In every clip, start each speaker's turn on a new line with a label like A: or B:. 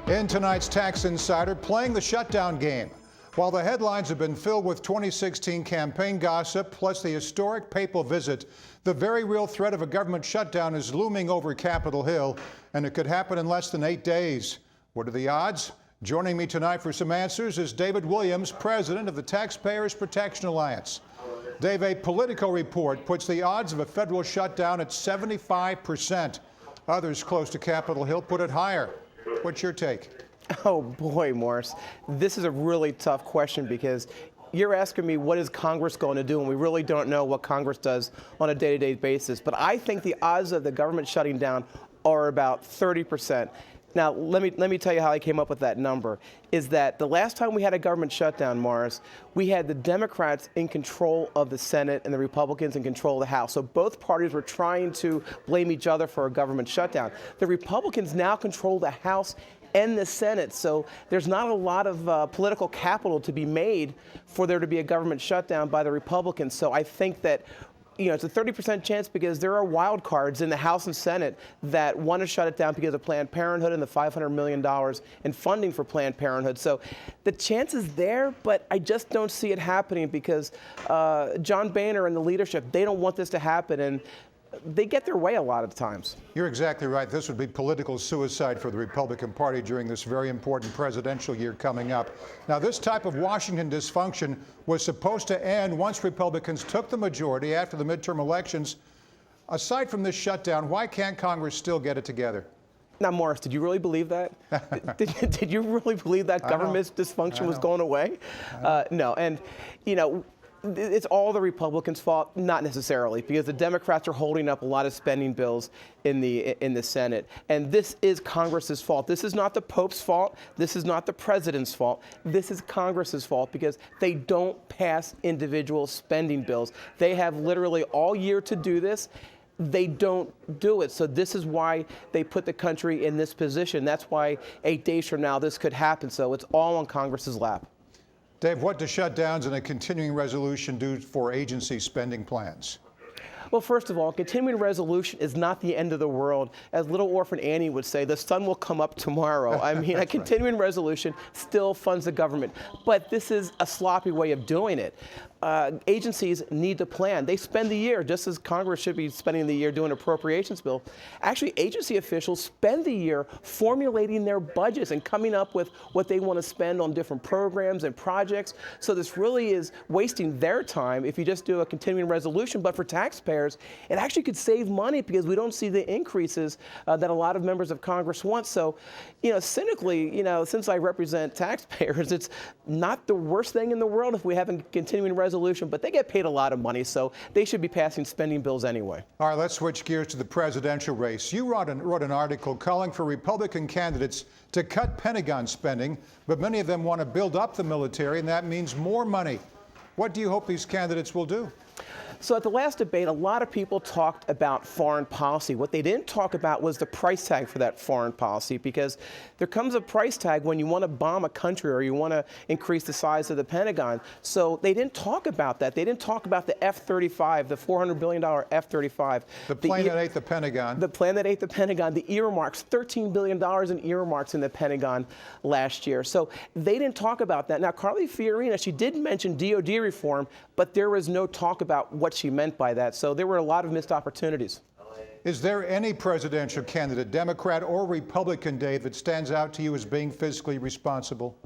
A: In tonight's Tax Insider, playing the shutdown game. While the headlines have been filled with 2016 campaign gossip, plus the historic papal visit, the very real threat of a government shutdown is looming over Capitol Hill, and it could happen in less than 8 days. What are the odds? Joining me tonight for some answers is David Williams, president of the Taxpayers Protection Alliance. Dave, a Politico report puts the odds of a federal shutdown at 75%. Others close to Capitol Hill put it higher. What's your take?
B: Oh boy, Morris, this is a really tough question because you're asking me what is Congress going to do, and we really don't know what Congress does on a day-to-day basis. But I think the odds of the government shutting down are about 30%. Now, let me tell you how I came up with that number, is that the last time we had a government shutdown, Morris, we had the Democrats in control of the Senate and the Republicans in control of the House. So both parties were trying to blame each other for a government shutdown. The Republicans now control the House and the Senate, so there's not a lot of political capital to be made for there to be a government shutdown by the Republicans. So I think that it's a 30% chance because there are wild cards in the House and Senate that want to shut it down because of Planned Parenthood and the $500 million in funding for Planned Parenthood. So the chance is there, but I just don't see it happening because John Boehner and the leadership, they don't want this to happen, and they get their way a lot of times.
A: You're exactly right. This would be political suicide for the Republican Party during this very important presidential year coming up. Now, this type of Washington dysfunction was supposed to end once Republicans took the majority after the midterm elections. Aside from this shutdown, why can't Congress still get it together?
B: Now, Morris, did you really believe that? did you really believe that government dysfunction was going away? No, and it's all the Republicans' fault, not necessarily, because the Democrats are holding up a lot of spending bills in the Senate, and this is Congress's fault. This is not the Pope's fault. This is not the president's fault. This is Congress's fault because they don't pass individual spending bills. They have literally all year to do this. They don't do it. So this is why they put the country in this position. That's why 8 days from now this could happen. So it's all on Congress's lap.
A: Dave, what do shutdowns and a continuing resolution do for agency spending plans?
B: Well, first of all, continuing resolution is not the end of the world. As little orphan Annie would say, the sun will come up tomorrow. I mean, a continuing resolution still funds the government, but this is a sloppy way of doing it. Agencies need to plan. They spend the year, just as Congress should be spending the year doing appropriations bill. Actually, agency officials spend the year formulating their budgets and coming up with what they want to spend on different programs and projects. So this really is wasting their time if you just do a continuing resolution. But for taxpayers, it actually could save money because we don't see the increases that a lot of members of Congress want. So, cynically, since I represent taxpayers, it's not the worst thing in the world if we have a continuing resolution, but they get paid a lot of money, so they should be passing spending bills anyway.
A: All right, let's switch gears to the presidential race. You wrote an article calling for Republican candidates to cut Pentagon spending, but many of them want to build up the military, and that means more money. What do you hope these candidates will do?
B: So at the last debate, a lot of people talked about foreign policy. What they didn't talk about was the price tag for that foreign policy, because there comes a price tag when you want to bomb a country or you want to increase the size of the Pentagon. So they didn't talk about that. They didn't talk about the F-35, the $400 billion F-35.
A: The plane that ate the Pentagon.
B: The plane that ate the Pentagon, the earmarks, $13 billion in earmarks in the Pentagon last year. So they didn't talk about that. Now, Carly Fiorina, she did mention DOD reform, but there was no talk about what she meant by that. So there were a lot of missed opportunities.
A: Is there any presidential candidate, Democrat or Republican, Dave, that stands out to you as being fiscally responsible?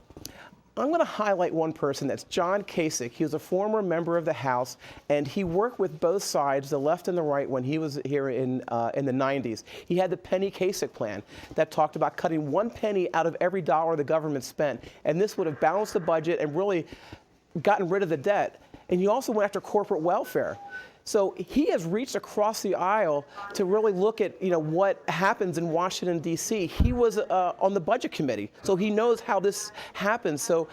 B: I'm going to highlight one person. That's John Kasich. He was a former member of the House, and he worked with both sides, the left and the right, when he was here in the 90s. He had the Penny Kasich plan that talked about cutting 1 penny out of every dollar the government spent, and this would have balanced the budget and really gotten rid of the debt. And he also went after corporate welfare. So he has reached across the aisle to really look at what happens in Washington, D.C. He was on the budget committee, so he knows how this happens. So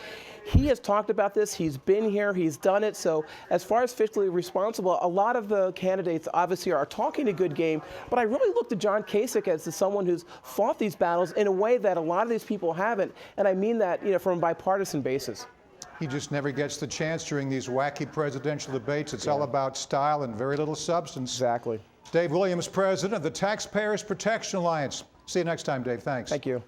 B: he has talked about this. He's been here. He's done it. So as far as fiscally responsible, a lot of the candidates obviously are talking a good game. But I really look to John Kasich as someone who's fought these battles in a way that a lot of these people haven't. And I mean that from a bipartisan basis.
A: He just never gets the chance during these wacky presidential debates. It's all about style and very little substance.
B: Exactly.
A: Dave Williams, president of the Taxpayers Protection Alliance. See you next time, Dave. Thanks.
B: Thank you.